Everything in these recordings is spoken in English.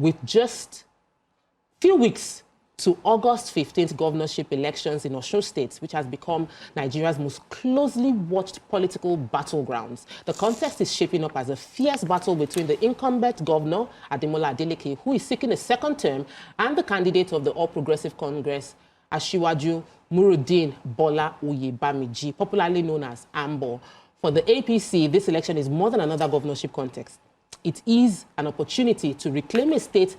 with just few weeks to August 15th governorship elections in Osun State, which has become Nigeria's most closely watched political battlegrounds. The contest is shaping up as a fierce battle between the incumbent Governor Ademola Adeleke, who is seeking a second term, and the candidate of the All Progressive Congress, Asiwaju Murudeen Bola Oyebamiji, popularly known as Ambo. For the APC, this election is more than another governorship contest. It is an opportunity to reclaim a state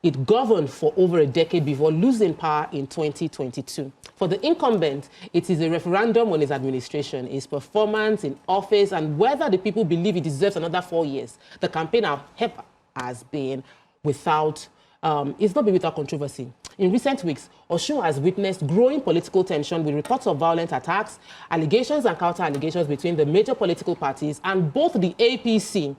it governed for over a decade before losing power in 2022. For the incumbent, it is a referendum on his administration, his performance in office, and whether the people believe he deserves another 4 years. The campaign has been without, it's not been without controversy. In recent weeks, Osun has witnessed growing political tension with reports of violent attacks, allegations and counter-allegations between the major political parties, and both the APC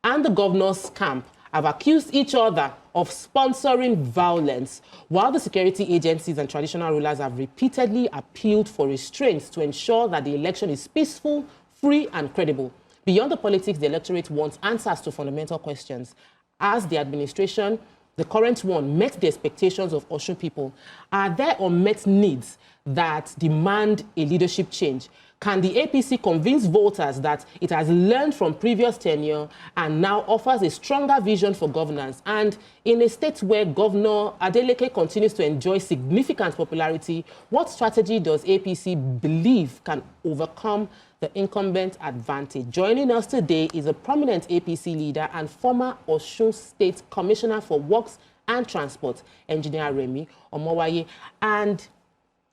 and the governor's camp have accused each other of sponsoring violence, while the security agencies and traditional rulers have repeatedly appealed for restraints to ensure that the election is peaceful, free, and credible. Beyond the politics, the electorate wants answers to fundamental questions. As the administration, the current one, met the expectations of Osun people, are there unmet needs that demand a leadership change? Can the APC convince voters that it has learned from previous tenure and now offers a stronger vision for governance? And in a state where Governor Adeleke continues to enjoy significant popularity, what strategy does APC believe can overcome the incumbent advantage? Joining us today is a prominent APC leader and former Osun State Commissioner for Works and Transport, Engineer Remi Omowaiye. And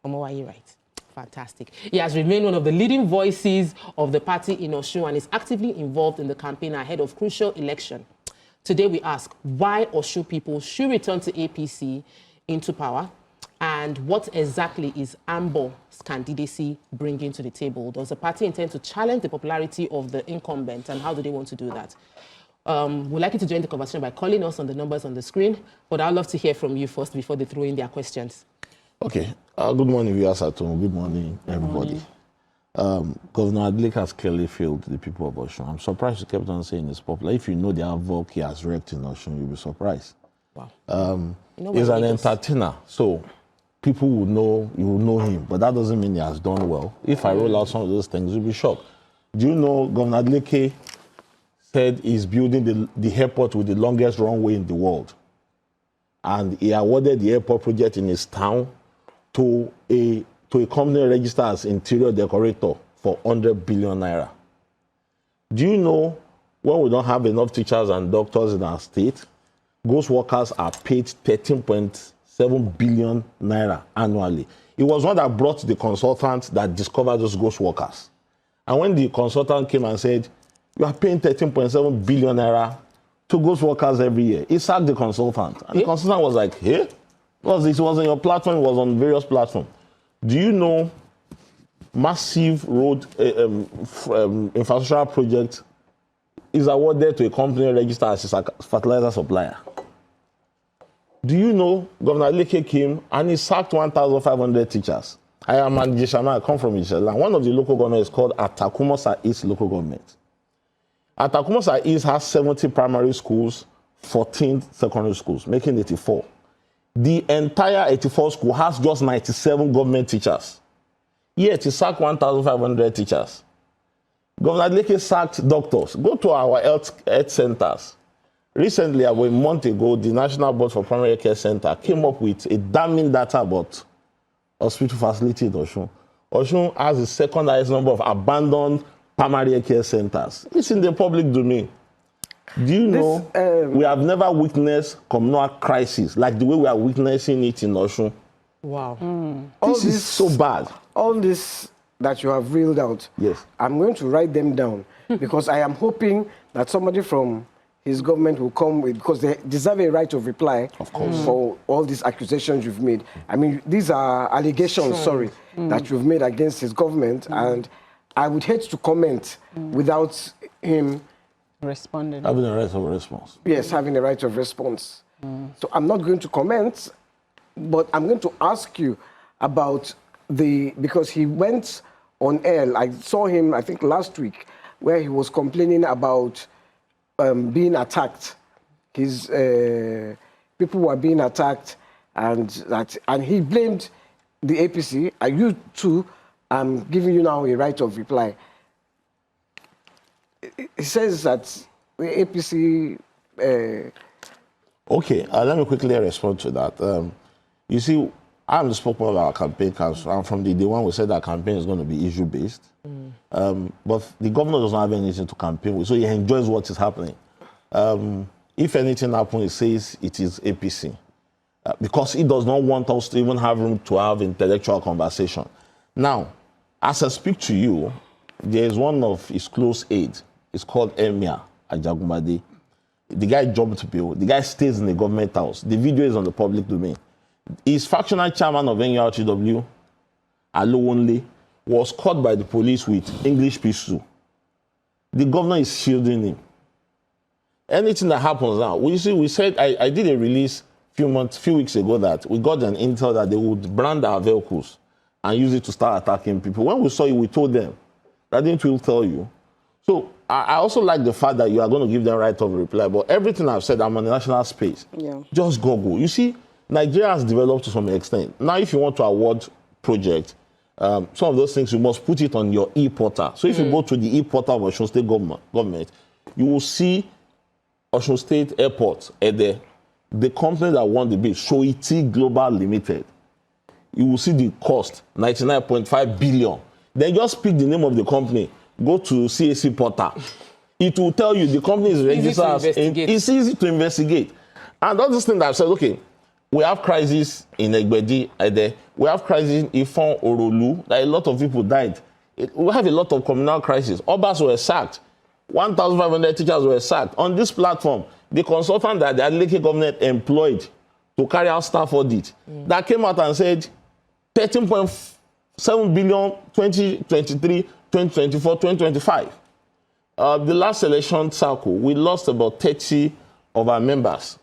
Omowaye, right? Fantastic. He has remained one of the leading voices of the party in Osun and is actively involved in the campaign ahead of crucial election. Today we ask why Osun people should return to APC into power, and what exactly is Ambo's candidacy bringing to the table? Does the party intend to challenge the popularity of the incumbent, and how do they want to do that? We'd like you to join the conversation by calling us on the numbers on the screen, but I'd love to hear from you first before they throw in their questions. Okay. Good morning, viewers at home. Good morning, everybody. Governor Adeleke has clearly failed the people of Osun. I'm surprised he kept on saying it's popular. If you know the havoc he has wreaked in Osun, you'll be surprised. Wow. He's an entertainer, so people will know, you will know him, but that doesn't mean he has done well. If I roll out some of those things, you'll be shocked. Do you know Governor Adeleke said he's building the airport with the longest runway in the world? And he awarded the airport project in his town to a company registered as interior decorator for 100 billion naira. Do you know when we don't have enough teachers and doctors in our state, ghost workers are paid 13.7 billion naira annually? It was one that brought the consultant that discovered those ghost workers. And when the consultant came and said, you are paying 13.7 billion naira to ghost workers every year, he sacked the consultant. And the consultant was like, hey? Because it was on your platform, it was on various platforms. Do you know massive road infrastructure project is awarded to a company registered as a fertilizer supplier? Do you know Governor Adeleke came and he sacked 1,500 teachers? I am an Ijeshana, I come from Ijeshana. One of the local governments is called Atakumosa East local government. Atakumosa East has 70 primary schools, 14 secondary schools, making 84. The entire 84 school has just 97 government teachers. Yet he sacked 1,500 teachers. Governor Adeleke sacked doctors. Go to our health centers. Recently, about a month ago, the National Board for Primary Care Center came up with a damning data about hospital facility in Osun. Osun has the second highest number of abandoned primary care centers. It's in the public domain. Do you know we have never witnessed communal crisis like the way we are witnessing it in Osun? Wow. This is so bad. All this that you have reeled out, yes, I'm going to write them down because I am hoping that somebody from his government will come with, because they deserve a right of reply, of course, for all these accusations you've made. I mean, these are allegations, that you've made against his government, and I would hate to comment without him responding. Having a right of response. Yes, having a right of response. So I'm not going to comment, but I'm going to ask you about because he went on air, I saw him, I think last week, where he was complaining about being attacked. his people were being attacked, and he blamed the APC. And you too, I'm giving you now a right of reply. He says that the APC. Okay, let me quickly respond to that. You see, I'm the spokesman of our campaign council, and from the day one we said that campaign is going to be issue-based. But the governor doesn't have anything to campaign with, so he enjoys what is happening. If anything happens, he says it is APC. Because he does not want us to even have room to have intellectual conversation. Now, as I speak to you, there is one of his close aides. It's called Emir Ajagunbade. The guy jumped bill. The guy stays in the government house. The video is on the public domain. His factional chairman of NURTW, Alowonle, was caught by the police with English pistol. The governor is shielding him. Anything that happens now, we said, I did a release few weeks ago that we got an intel that they would brand our vehicles and use it to start attacking people. When we saw it, we told them. That didn't we tell you? So I also like the fact that you are going to give them right of reply, but everything I've said, I'm on a national space. Yeah. Just Google. You see, Nigeria has developed to some extent. Now, if you want to award project, some of those things, you must put it on your e-portal. So if you go to the e-portal of Osun State government, you will see Osun State Airport at the company that won the bid, Shoiti Global Limited. You will see the cost, 99.5 billion. Then just pick the name of the company. Go to CAC portal. It will tell you the company is registered. It's easy to investigate. And all these things that I've said, okay, we have crisis in Egbedi, we have crisis in Ifon, Orolu, that a lot of people died. We have a lot of communal crises. Obas were sacked. 1,500 teachers were sacked. On this platform, the consultant that the Adeleke government employed to carry out staff audit, that came out and said 13.7 billion 2023, 2024, 2025. The last election cycle, we lost about 30 of our members.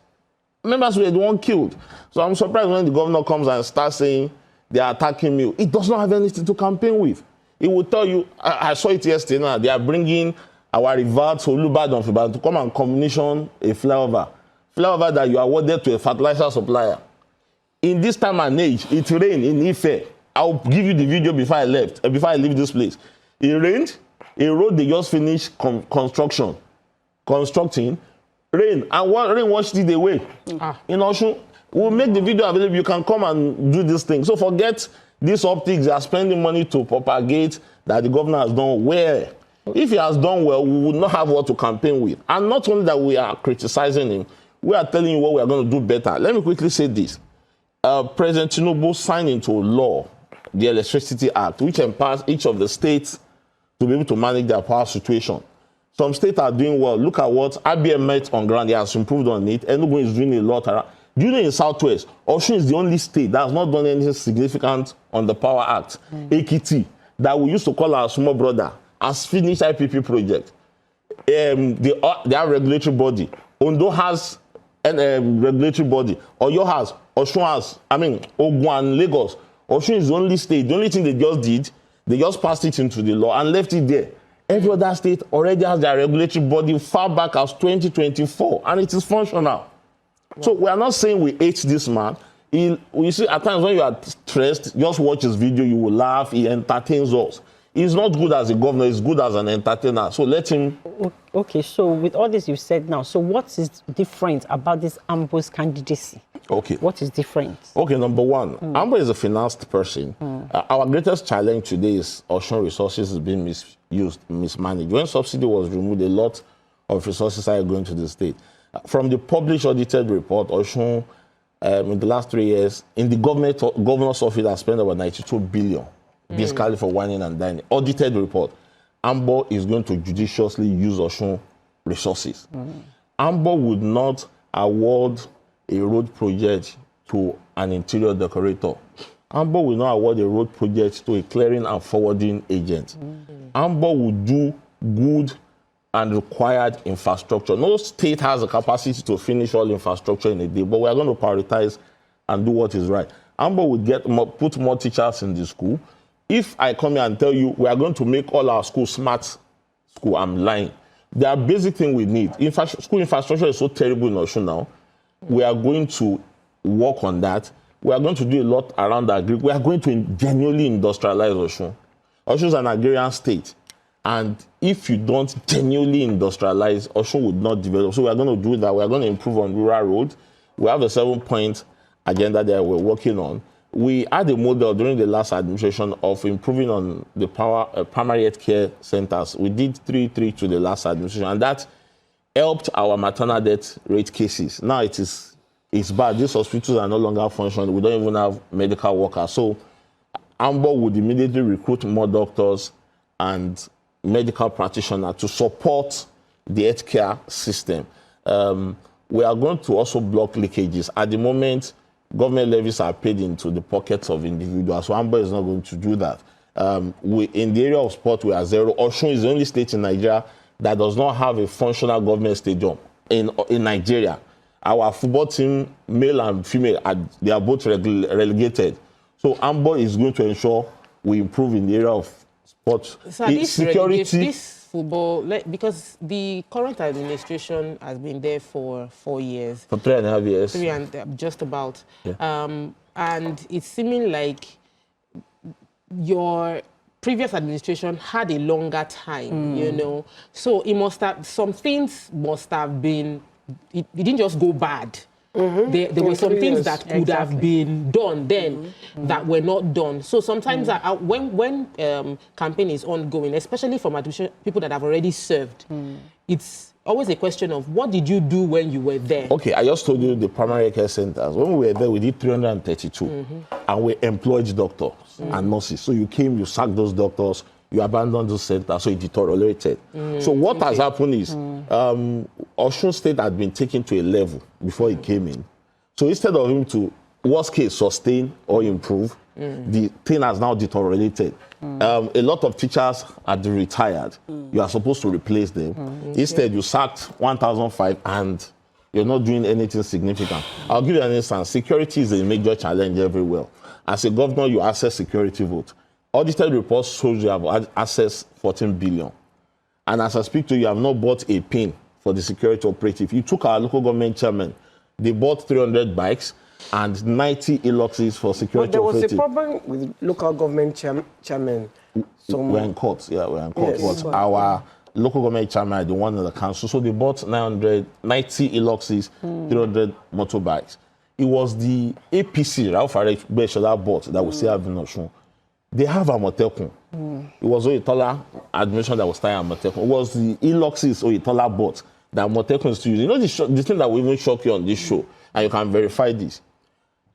Members were the one killed. So I'm surprised when the governor comes and starts saying they are attacking me. It does not have anything to campaign with. It will tell you, I saw it yesterday now, they are bringing our rival to Olubadan to come and commission a flyover. Flyover that you awarded to a fertilizer supplier. In this time and age, it rained in Ife. I'll give you the video before I leave this place. It rained, a road they just finished constructing, rain, and rain washed it away. In Osun, we'll make the video available. You can come and do this thing. So forget these optics. They are spending money to propagate that the governor has done well. If he has done well, we would not have what to campaign with. And not only that we are criticizing him, we are telling you what we are going to do better. Let me quickly say this. President Tinubu signed into law the Electricity Act, which empowers each of the states to be able to manage their power situation. Some states are doing well. Look at what IBM met on ground. He has improved on it. Enugu is doing a lot around. Do you know in Southwest, Osun is the only state that has not done anything significant on the Power Act. Ekiti, that we used to call our small brother, has finished IPP project. They have regulatory body. Ondo has a regulatory body. Oyo has. Osun has. Ogun and Lagos. Osun is the only state. The only thing they just did, they just passed it into the law and left it there. Every other state already has their regulatory body far back as 2024, and it is functional. Wow. So we are not saying we hate this man. You see, at times when you are stressed, just watch his video, you will laugh, he entertains us. He's not good as a governor, he's good as an entertainer. So let him... Okay, so with all this you've said now, so what is different about this Ambo's candidacy? Okay. What is different? Okay, number one, Ambo is a financed person. Our greatest challenge today is Osun resources is being misused, mismanaged. When subsidy was removed, a lot of resources are going to the state. From the published audited report, Osun, in the last 3 years, in the governor's office has spent about 92 billion, basically for whining and dining. Audited report. Ambo is going to judiciously use Osun resources. Ambo would not award a road project to an interior decorator. Ambo will not award a road project to a clearing and forwarding agent. Ambo will do good and required infrastructure. No state has the capacity to finish all infrastructure in a day, but we are going to prioritize and do what is right. Ambo will put more teachers in the school. If I come here and tell you we are going to make all our schools smart school, I'm lying. There are basic things we need. School infrastructure is so terrible in Osun now. We are going to work on that. We are going to do a lot around agri. We are going to genuinely industrialize Osun. Osun is an agrarian state. And if you don't genuinely industrialize, Osun would not develop. So we are going to do that. We are going to improve on rural roads. We have a 7-point agenda that we're working on. We had a model during the last administration of improving on the primary health care centers. We did 3 to the last administration, and that helped our maternal death rate cases. Now it's bad. These hospitals are no longer functioning. We don't even have medical workers. So AMBO would immediately recruit more doctors and medical practitioners to support the healthcare system. We are going to also block leakages. At the moment, government levies are paid into the pockets of individuals, so AMBO is not going to do that. In the area of sport, we are zero. Osun is the only state in Nigeria that does not have a functional government stadium in Nigeria. Our football team, male and female, they are both relegated. So AMBO is going to ensure we improve in the area of sport. So this football, because the current administration has been there for 4 years. For 3.5 years. Just about. Yeah. And it's seeming like your previous administration had a longer time, you know. So it must have, some things must have been, it didn't just go bad. There were some things that could have been done then that were not done. So sometimes when campaign is ongoing, especially from people that have already served, it's always a question of what did you do when you were there? Okay, I just told you the primary care centers. When we were there, we did 332, and we employed doctors and nurses. So you came, you sacked those doctors, you abandoned those centers, so it deteriorated. So what has happened is Osun State had been taken to a level before he came in. So instead of him to, worst case, sustain or improve, the thing has now deteriorated. A lot of teachers are retired. You are supposed to replace them. Instead, you sacked 1,005 and you're not doing anything significant. I'll give you an instance. Security is a major challenge everywhere. As a governor, you access security vote. Audited reports shows you have accessed 14 billion. And as I speak to you, you have not bought a pin for the security operative. You took our local government chairman. They bought 300 bikes and 90 e-luxes for security operative. But there was a problem with local government chairman. We're in court. Yeah, we're in court. Yes. But our local government chairman, the one in the council, so they bought 90 e-luxes, 300 motorbikes. It was the APC, Ralph Aregbe bought that we still have in Osun. They have Amotekun. It was Oyetola administration that was tying Amotekun. It was the e-luxes Oyetola bought that Amotekun is to use. You know the thing that will even shock you on this show, and you can verify this.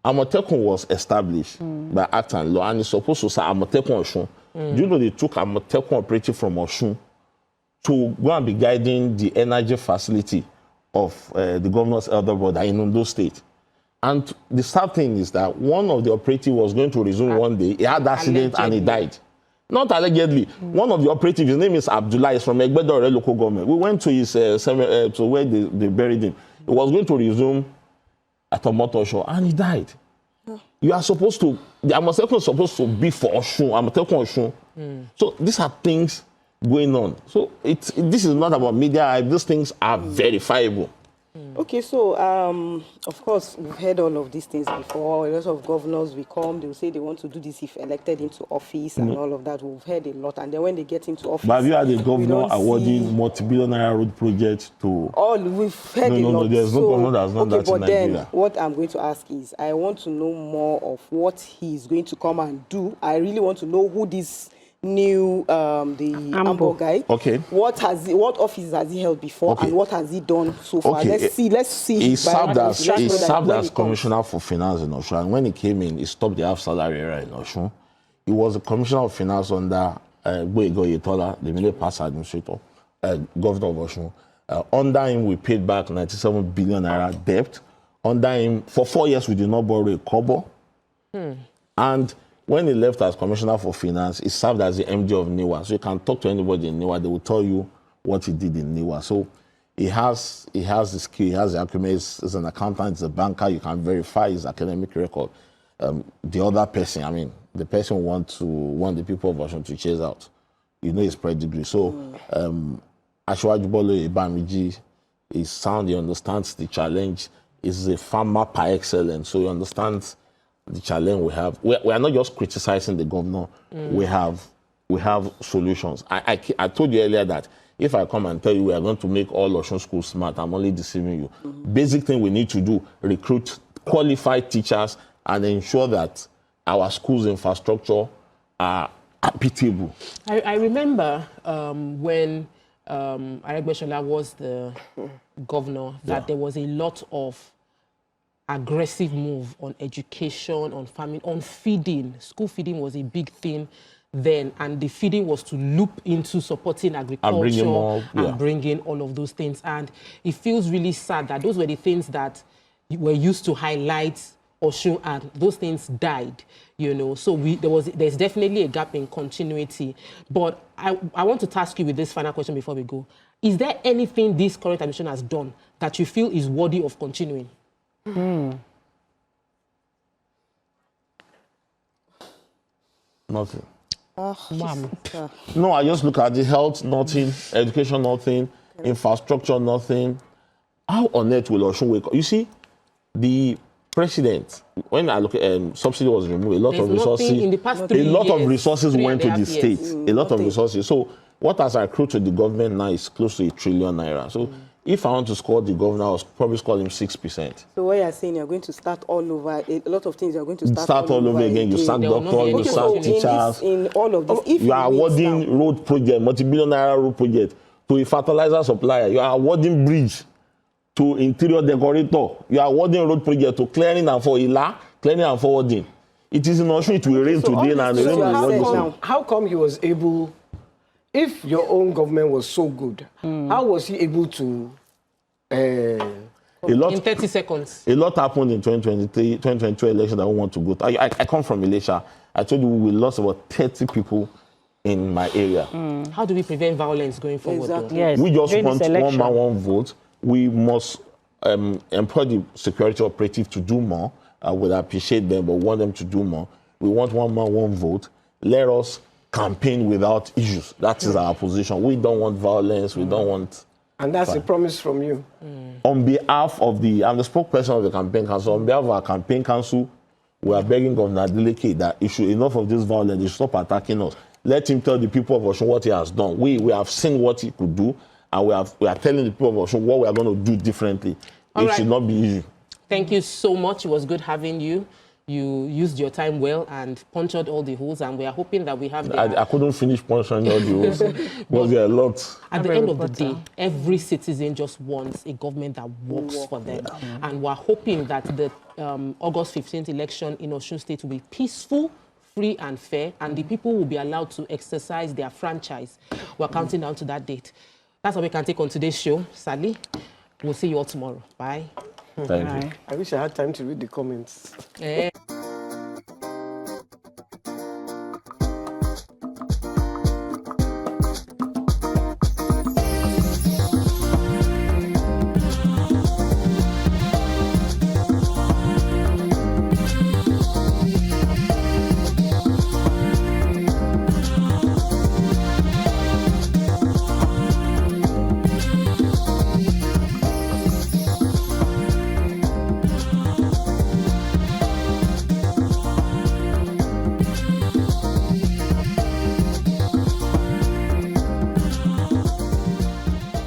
Amotekun was established by Act and Law, and it's supposed to say Amotekun Osun. Do you know they took Amotekun operative from Osun to go and be guiding the energy facility of the governor's elder brother in Ondo State? And the sad thing is that one of the operatives was going to resume one day. He had an accident and he died. Not allegedly. One of the operatives, his name is Abdullah, is from Egbedore local government. We went to his to where they buried him. He was going to resume at a motor show and he died. You are supposed to, the Amotekun is supposed to be for Osun, Amotekun Osun. So these are things going on. So this is not about media. These things are verifiable. Okay, so of course we've heard all of these things before. A lot of governors will come, they'll say they want to do this if elected into office and all of that. We've heard a lot, and then when they get into office, but have you had a governor awarding multi-billion-naira road projects to? All we've heard a lot. No, there's no governor that's not that in Nigeria. Then what I'm going to ask is, I want to know more of what he's going to come and do. I really want to know who this new the Ambo guy. Okay. What office has he held before, and what has he done so far? Okay. Let's see. He served as commissioner for finance in Osun, and when he came in, he stopped the half salary era in Osun. He was a commissioner of finance under Oyetola, the immediate past administrator, governor of Osun. Under him, we paid back 97 billion naira debt. Under him, for 4 years, we did not borrow a kobo. And when he left as commissioner for finance, he served as the MD of NIWA. So you can talk to anybody in NIWA, they will tell you what he did in NIWA. So he has the skill, he has the acumen, he's an accountant, he's a banker, you can verify his academic record. The other person, I mean, the person who want the people of Osun to chase out, you know his pedigree. So Asiwaju Bolo Ibamiji is sound, he understands the challenge. He's a farmer par excellence, so he understands the challenge we have. We are not just criticizing the governor. We have solutions. I told you earlier that if I come and tell you we are going to make all Osun schools smart, I'm only deceiving you. Basic thing we need to do, recruit qualified teachers and ensure that our schools' infrastructure are habitable. I remember when Aregbesola was the governor, that there was a lot of aggressive move on education, on farming, on feeding. School feeding was a big thing then, and the feeding was to loop into supporting agriculture and bringing all of those things. And it feels really sad that those were the things that were used to highlight Osun, and those things died, you know. So there's definitely a gap in continuity. But I want to task you with this final question before we go. Is there anything this current administration has done that you feel is worthy of continuing? Nothing. Oh, No, I just look at the health, nothing, education, nothing, infrastructure, nothing. How on earth will Osun wake up? You see, the president, when I look at subsidy was removed, a lot of resources, in the past 3 a lot years, of resources went to the years. states. A lot of resources. So what has accrued to the government now is close to 1 trillion naira. So if I want to score the governor, I will probably score him 6%. So what you're saying, you're going to start all over. A lot of things you're going to start all over again. You sack doctors, you sack teachers. In all of this, if you are awarding road project, multi-billion naira road project to a fertilizer supplier. You are awarding bridge to interior decorator. You are awarding road project to clearing and forwarding. It is in Osun, it will rain today and the rain will now. How come he was able, if your own government was so good, how was he able to... in 30 seconds. A lot happened in 2023, 2022 election that we want to go to. I come from Elisha. I told you we lost about 30 people in my area. How do we prevent violence going forward? Exactly. Yes. We just want During this one man, one vote. We must employ the security operative to do more. I would appreciate them, but want them to do more. We want one man, one vote. Let us campaign without issues. That is our position. We don't want violence. We don't want... And that's a promise from you. On behalf of I'm the spokesperson of the campaign council. On behalf of our campaign council, we are begging Governor Adeleke that enough of this violence, they should stop attacking us. Let him tell the people of Osun what he has done. We have seen what he could do, and we are telling the people of Osun what we are going to do differently. It should not be easy. Thank you so much. It was good having you. You used your time well and punctured all the holes, and we are hoping that we have I couldn't finish puncturing all the holes because there are a lot. At the end of the day, every citizen just wants a government that works for them. And we're hoping that the August 15th election in Osun State will be peaceful, free and fair, and the people will be allowed to exercise their franchise. We're counting down to that date. That's all we can take on today's show. Sadly, we'll see you all tomorrow. Bye. Thank you. I wish I had time to read the comments.